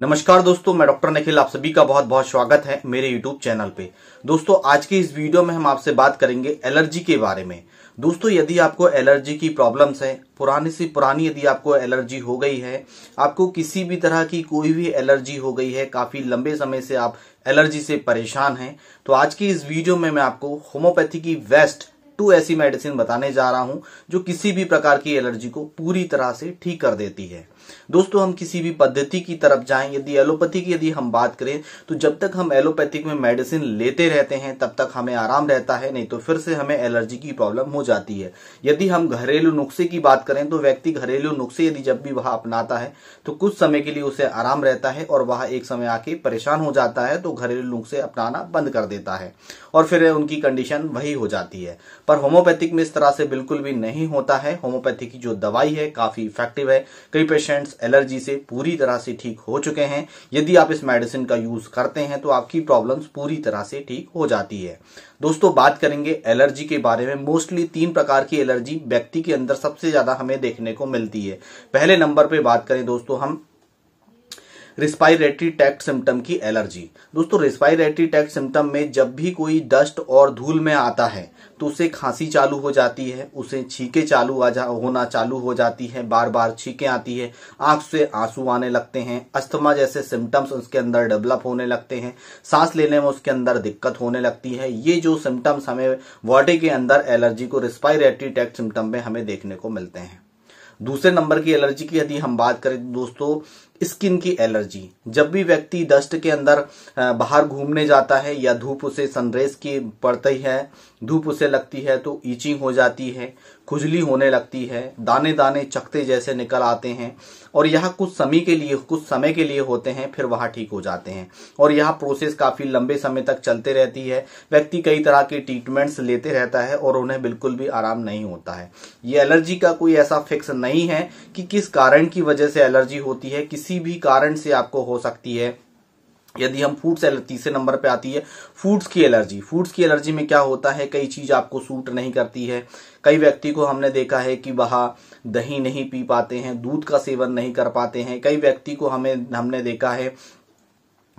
नमस्कार दोस्तों, मैं डॉक्टर निखिल। आप सभी का बहुत बहुत स्वागत है मेरे यूट्यूब चैनल पे। दोस्तों, आज की इस वीडियो में हम आपसे बात करेंगे एलर्जी के बारे में। दोस्तों, यदि आपको एलर्जी की प्रॉब्लम्स है, पुरानी से पुरानी यदि आपको एलर्जी हो गई है, आपको किसी भी तरह की कोई भी एलर्जी हो गई है, काफी लंबे समय से आप एलर्जी से परेशान हैं, तो आज की इस वीडियो में मैं आपको होम्योपैथी की बेस्ट 2 ऐसी मेडिसिन बताने जा रहा हूं जो किसी भी प्रकार की एलर्जी को पूरी तरह से ठीक कर देती है। दोस्तों, हम किसी भी पद्धति की तरफ जाएं, यदि एलोपैथी की यदि हम बात करें तो जब तक हम एलोपैथिक में मेडिसिन लेते रहते हैं तब तक हमें आराम रहता है, नहीं तो फिर से हमें एलर्जी की प्रॉब्लम हो जाती है। यदि हम घरेलू नुस्खे की बात करें तो व्यक्ति घरेलू नुस्खे यदि जब भी वह अपनाता है तो कुछ समय के लिए उसे आराम रहता है और वह एक समय आके परेशान हो जाता है तो घरेलू नुस्खे अपनाना बंद कर देता है और फिर उनकी कंडीशन वही हो जाती है। पर होम्योपैथिक में इस तरह से बिल्कुल भी नहीं होता है। होम्योपैथी की जो दवाई है काफी इफेक्टिव है। कई पेशेंट्स एलर्जी से पूरी तरह से ठीक हो चुके हैं। यदि आप इस मेडिसिन का यूज करते हैं तो आपकी प्रॉब्लम्स पूरी तरह से ठीक हो जाती है। दोस्तों, बात करेंगे एलर्जी के बारे में। मोस्टली 3 प्रकार की एलर्जी व्यक्ति के अंदर सबसे ज्यादा हमें देखने को मिलती है। पहले नंबर पे बात करें दोस्तों हम रिस्पायरेटरी ट्रैक्ट सिम्टम की एलर्जी। दोस्तों, रिस्पायरेटरी ट्रैक्ट सिम्टम में जब भी कोई डस्ट और धूल में आता है तो उसे खांसी चालू हो जाती है, उसे छींके होना चालू हो जाती है, बार बार छींकें आती है, आंख से आंसू आने लगते हैं, अस्थमा जैसे सिम्टम्स उसके अंदर डेवलप होने लगते हैं, सांस लेने में उसके अंदर दिक्कत होने लगती है। ये जो सिम्टम्स हमें बॉडी के अंदर एलर्जी को रिस्पायरेटरी ट्रैक्ट सिम्टम में हमें देखने को मिलते हैं। दूसरे नंबर की एलर्जी की यदि हम बात करें दोस्तों, स्किन की एलर्जी। जब भी व्यक्ति डस्ट के अंदर बाहर घूमने जाता है या धूप उसे सनरेज की पड़ती है, धूप उसे लगती है तो ईचिंग हो जाती है, खुजली होने लगती है, दाने दाने चकते जैसे निकल आते हैं और यह कुछ समय के लिए होते हैं, फिर वह ठीक हो जाते हैं और यह प्रोसेस काफी लंबे समय तक चलते रहती है। व्यक्ति कई तरह के ट्रीटमेंट्स लेते रहता है और उन्हें बिल्कुल भी आराम नहीं होता है। ये एलर्जी का कोई ऐसा फिक्स नहीं है कि किस कारण की वजह से एलर्जी होती है, किसी भी कारण से आपको हो सकती है। यदि हम फूड्स एलर्जी, तीसरे नंबर पे आती है फूड्स की एलर्जी। फूड्स की एलर्जी में क्या होता है, कई चीज आपको सूट नहीं करती है। कई व्यक्ति को हमने देखा है कि वह दही नहीं पी पाते हैं, दूध का सेवन नहीं कर पाते हैं। कई व्यक्ति को हमने देखा है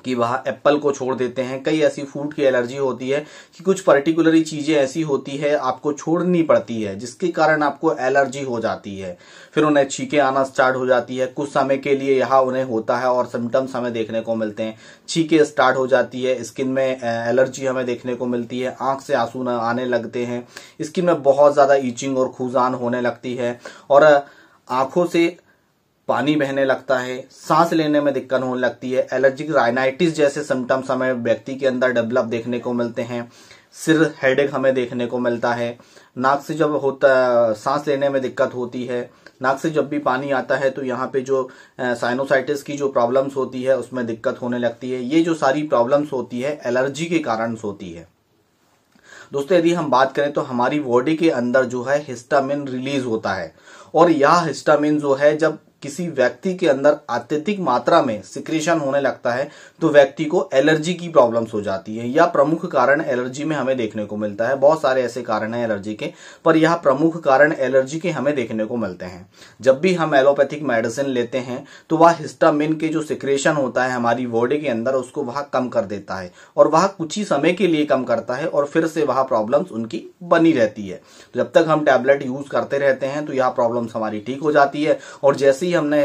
कि वह एप्पल को छोड़ देते हैं। कई ऐसी फूड की एलर्जी होती है कि कुछ पर्टिकुलरी चीजें ऐसी होती है आपको छोड़नी पड़ती है जिसके कारण आपको एलर्जी हो जाती है। फिर उन्हें छींकें आना स्टार्ट हो जाती है। कुछ समय के लिए यह उन्हें होता है और सिम्टम्स हमें देखने को मिलते हैं। छींकें स्टार्ट हो जाती है, स्किन में एलर्जी हमें देखने को मिलती है, आंख से आंसू आने लगते हैं, स्किन में बहुत ज्यादा ईचिंग और खुजान होने लगती है और आंखों से पानी बहने लगता है, सांस लेने में दिक्कत होने लगती है। एलर्जिक राइनाइटिस जैसे सिम्टम्स हमें व्यक्ति के अंदर डेवलप देखने को मिलते हैं। सिर हेडेक हमें देखने को मिलता है। नाक से जब सांस लेने में दिक्कत होती है, नाक से जब भी पानी आता है तो यहाँ पे जो साइनोसाइटिस की जो प्रॉब्लम्स होती है उसमें दिक्कत होने लगती है। ये जो सारी प्रॉब्लम्स होती है एलर्जी के कारण होती है। दोस्तों, यदि हम बात करें तो हमारी बॉडी के अंदर जो है हिस्टामिन रिलीज होता है और यह हिस्टामिन जो है जब किसी व्यक्ति के अंदर अत्यधिक मात्रा में सिक्रेशन होने लगता है तो व्यक्ति को एलर्जी की प्रॉब्लम्स हो जाती है। यह प्रमुख कारण एलर्जी में हमें देखने को मिलता है। बहुत सारे ऐसे कारण हैं एलर्जी के, पर यह प्रमुख कारण एलर्जी के हमें देखने को मिलते हैं। जब भी हम एलोपैथिक मेडिसिन लेते हैं तो वह हिस्टामिन के जो सिक्रेशन होता है हमारी बॉडी के अंदर उसको वह कम कर देता है और वह कुछ ही समय के लिए कम करता है और फिर से वह प्रॉब्लम्स उनकी बनी रहती है। तो जब तक हम टैबलेट यूज करते रहते हैं तो यह प्रॉब्लम्स हमारी ठीक हो जाती है और जैसे ही हमने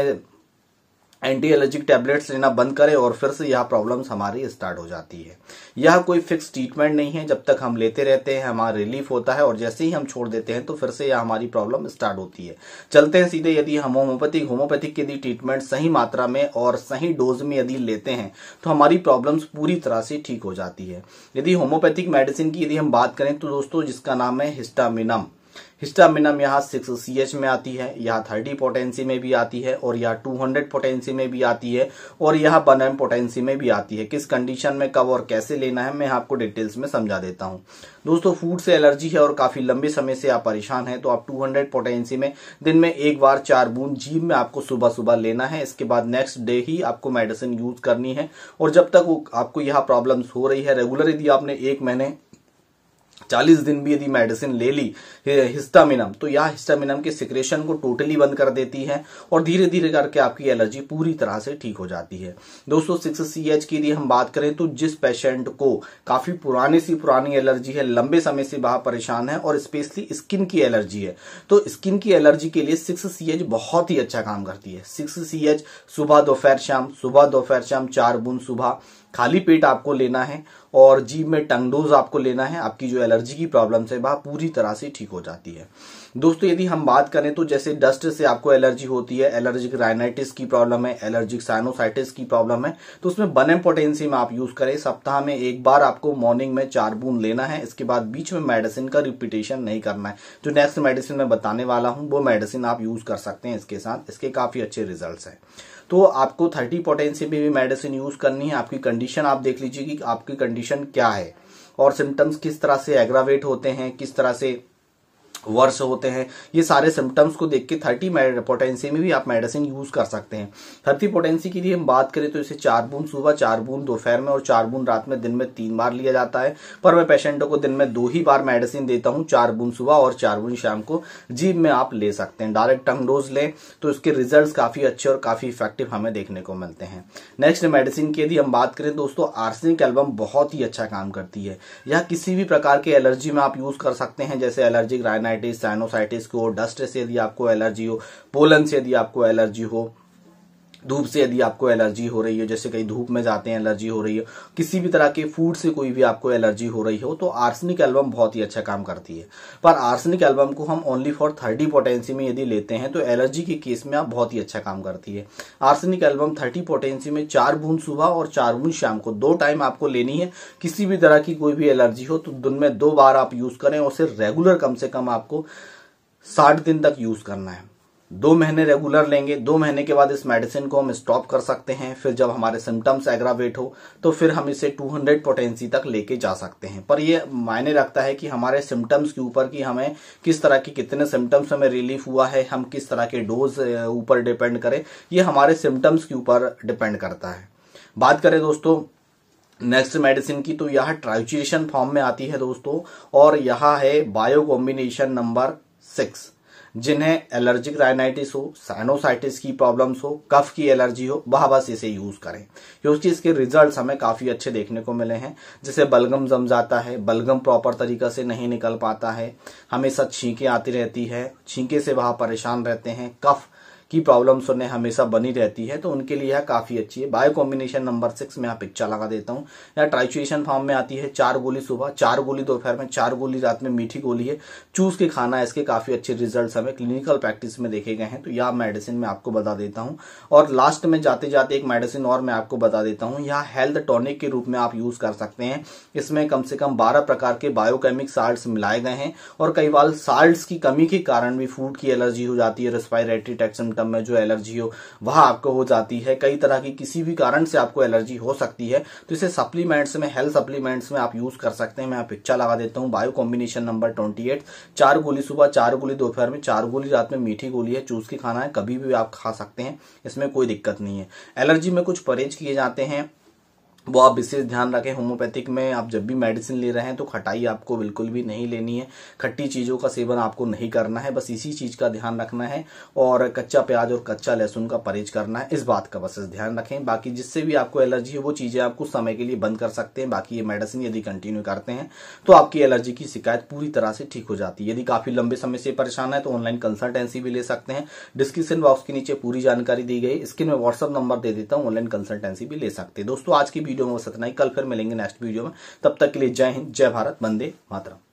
एंटी एलर्जिक टैबलेट्स लेना बंद करें और फिर से यह प्रॉब्लम्स हमारी स्टार्ट हो जाती है। यह कोई फिक्स ट्रीटमेंट नहीं है, जब तक हम लेते रहते हैं हमारा रिलीफ होता है और जैसे ही हम छोड़ देते हैं तो फिर से यह हमारी प्रॉब्लम स्टार्ट होती है। चलते हैं सीधे, यदि हम होम्योपैथिक यदि ट्रीटमेंट सही मात्रा में और सही डोज में यदि लेते हैं तो हमारी प्रॉब्लम्स पूरी तरह से ठीक हो जाती है। यदि होम्योपैथिक मेडिसिन की यदि हम बात करें तो दोस्तों जिसका नाम है हिस्टामिनम यहाँ 6CH में आती है, यहाँ 30 पोटेंसी में भी आती है और यहाँ 200 पोटेंसी में भी आती है और यहाँ 1M पोटेंसी में भी आती है। किस कंडीशन में कब और कैसे लेना है मैं आपको डिटेल्स में समझा देता हूँ। दोस्तों, फूड से एलर्जी है और काफी लंबे समय से आप परेशान हैं तो आप 200 पोटेंसी में दिन में एक बार 4 बूंद जीभ में आपको सुबह सुबह लेना है। इसके बाद नेक्स्ट डे ही आपको मेडिसिन यूज करनी है और जब तक आपको यह प्रॉब्लम्स हो रही है रेगुलर, यदि आपने 1 महीने 40 दिन भी यदि मेडिसिन ले ली हिस्टामिनम, तो यह हिस्टामिनम के सिक्रेशन को टोटली बंद कर देती है और धीरे धीरे करके आपकी एलर्जी पूरी तरह से ठीक हो जाती है। दोस्तों 6CH की यदि हम बात करें तो जिस पेशेंट को काफी पुरानी एलर्जी है, लंबे समय से वह परेशान है और स्पेशली स्किन की एलर्जी है, तो स्किन की एलर्जी के लिए 6CH बहुत ही अच्छा काम करती है। 6CH सुबह दोपहर शाम 4 बूंद सुबह खाली पेट आपको लेना है और जीभ में टंग डोज आपको लेना है। आपकी जो एलर्जी की प्रॉब्लम है वह पूरी तरह से ठीक हो जाती है। दोस्तों यदि हम बात करें तो जैसे डस्ट से आपको एलर्जी होती है, एलर्जिक राइनाइटिस की प्रॉब्लम है, एलर्जिक साइनोसाइटिस की प्रॉब्लम है, तो उसमें बनएम पोटेंशियम आप यूज करें। सप्ताह में एक बार आपको मॉर्निंग में 4 बूंद लेना है। इसके बाद बीच में मेडिसिन का रिपीटेशन नहीं करना है। जो नेक्स्ट मेडिसिन मैं बताने वाला हूं वो मेडिसिन आप यूज कर सकते हैं इसके साथ, इसके काफी अच्छे रिजल्ट है। तो आपको 30 पोटेंशियम में भी मेडिसिन यूज करनी है। आपकी कंडीशन आप देख लीजिए कि आपकी कंडीशन क्या है और सिम्टम्स किस तरह से एग्रावेट होते हैं, किस तरह से वर्ष होते हैं, ये सारे सिम्टम्स को देख के 30 पोटेंसी में भी आप मेडिसिन यूज कर सकते हैं। 30 पोटेंसी की यदि हम बात करें तो इसे 4 बूंद सुबह, 4 बूंद दोपहर में और 4 बूंद रात में दिन में 3 बार लिया जाता है। पर मैं पेशेंटों को दिन में 2 ही बार मेडिसिन देता हूं, 4 बूंद सुबह और 4 बूंद शाम को। जीभ में आप ले सकते हैं, डायरेक्ट टंग डोज लें तो इसके रिजल्ट काफी अच्छे और काफी इफेक्टिव हमें देखने को मिलते हैं। नेक्स्ट मेडिसिन की यदि हम बात करें दोस्तों, आर्सेनिक एल्बम बहुत ही अच्छा काम करती है। यह किसी भी प्रकार के एलर्जी में आप यूज कर सकते हैं, जैसे एलर्जिक राइनाइटिस, साइनोसाइटिस को, डस्ट से यदि आपको एलर्जी हो, पोलन से यदि आपको एलर्जी हो, धूप से यदि आपको एलर्जी हो रही है, जैसे कहीं धूप में जाते हैं एलर्जी हो रही है, किसी भी तरह के फूड से कोई भी आपको एलर्जी हो रही हो, तो आर्सेनिक एल्बम बहुत ही अच्छा काम करती है। पर आर्सेनिक एल्बम को हम ओनली फॉर 30 पोटेंसी में यदि लेते हैं तो एलर्जी के केस में आप बहुत ही अच्छा काम करती है। आर्सेनिक एल्बम 30 पोटेंसी में 4 बूंद सुबह और 4 बूंद शाम को 2 टाइम आपको लेनी है। किसी भी तरह की कोई भी एलर्जी हो तो दिन में 2 बार आप यूज करें और उसे रेगुलर कम से कम आपको 60 दिन तक यूज करना है। 2 महीने रेगुलर लेंगे, 2 महीने के बाद इस मेडिसिन को हम स्टॉप कर सकते हैं। फिर जब हमारे सिम्टम्स एग्रावेट हो तो फिर हम इसे 200 पोटेंसी तक लेके जा सकते हैं। पर ये मायने रखता है कि हमारे सिम्टम्स के ऊपर कि हमें किस तरह की कितने सिम्टम्स हमें रिलीफ हुआ है, हम किस तरह के डोज ऊपर डिपेंड करें, ये हमारे सिम्टम्स के ऊपर डिपेंड करता है। बात करें दोस्तों नेक्स्ट मेडिसिन की, तो यह ट्राइचुएशन फॉर्म में आती है दोस्तों, और यह है बायो कॉम्बिनेशन नंबर 6। जिन्हें एलर्जिक राइनाइटिस हो, साइनोसाइटिस की प्रॉब्लम्स हो, कफ की एलर्जी हो, वह बस इसे यूज करें, क्योंकि इसके रिजल्ट्स हमें काफी अच्छे देखने को मिले हैं। जैसे बलगम जम जाता है, बलगम प्रॉपर तरीका से नहीं निकल पाता है, हमेशा छींकें आती रहती है, छींके से वह परेशान रहते हैं, कफ की प्रॉब्लम्स उन्हें हमेशा बनी रहती है, तो उनके लिए यह काफी अच्छी है। बायो कॉम्बिनेशन नंबर 6 में यहाँ पिक्चर लगा देता हूँ। यह ट्राइचुएशन फॉर्म में आती है, 4 गोली सुबह, 4 गोली दोपहर में, 4 गोली रात में, मीठी गोली है, चूस के खाना है। इसके काफी अच्छे रिजल्ट्स हमें क्लिनिकल प्रैक्टिस में देखे गए हैं, तो यह मेडिसिन मैं आपको बता देता हूँ। और लास्ट में जाते जाते एक मेडिसिन और मैं आपको बता देता हूँ, यह हेल्थ टॉनिक के रूप में आप यूज कर सकते हैं। इसमें कम से कम 12 प्रकार के बायोकेमिक साल्ट्स मिलाए गए हैं, और कई बार साल्ट्स की कमी के कारण भी फूड की एलर्जी हो जाती है, रेस्पिरेटरी ट्रैक्ट सिम्टम में जो एलर्जी वह आपको हो जाती है, कई तरह की किसी भी कारण से आपको एलर्जी हो सकती है, तो इसे सप्लीमेंट्स में, हेल्थ सप्लीमेंट्स में आप यूज कर सकते हैं। मैं पिक्चर लगा देता हूं। बायो कॉम्बिनेशन नंबर 28, 4 गोली सुबह, 4 गोली दोपहर में, 4 गोली रात में, मीठी गोली है, चूस के खाना है, कभी भी आप खा सकते हैं, इसमें कोई दिक्कत नहीं है। एलर्जी में कुछ परहेज किए जाते हैं, वो आप विशेष ध्यान रखें। होम्योपैथिक में आप जब भी मेडिसिन ले रहे हैं तो खटाई आपको बिल्कुल भी नहीं लेनी है, खट्टी चीजों का सेवन आपको नहीं करना है, बस इसी चीज का ध्यान रखना है, और कच्चा प्याज और कच्चा लहसुन का परहेज करना है, इस बात का बस ध्यान रखें। बाकी जिससे भी आपको एलर्जी है वो चीजें आप कुछ समय के लिए बंद कर सकते हैं। बाकी ये मेडिसिन यदि कंटिन्यू करते हैं तो आपकी एलर्जी की शिकायत पूरी तरह से ठीक हो जाती है। यदि काफी लंबे समय से परेशान है तो ऑनलाइन कंसल्टेंसी भी ले सकते हैं। डिस्क्रिप्शन बॉक्स के नीचे पूरी जानकारी दी गई, इसके मैं व्हाट्सअप नंबर दे देता हूँ, ऑनलाइन कंसल्टेंसी भी ले सकते हैं। दोस्तों आज की वीडियो में बस इतना ही, कल फिर मिलेंगे नेक्स्ट वीडियो में, तब तक के लिए जय हिंद, जय भारत, वंदे मातरम।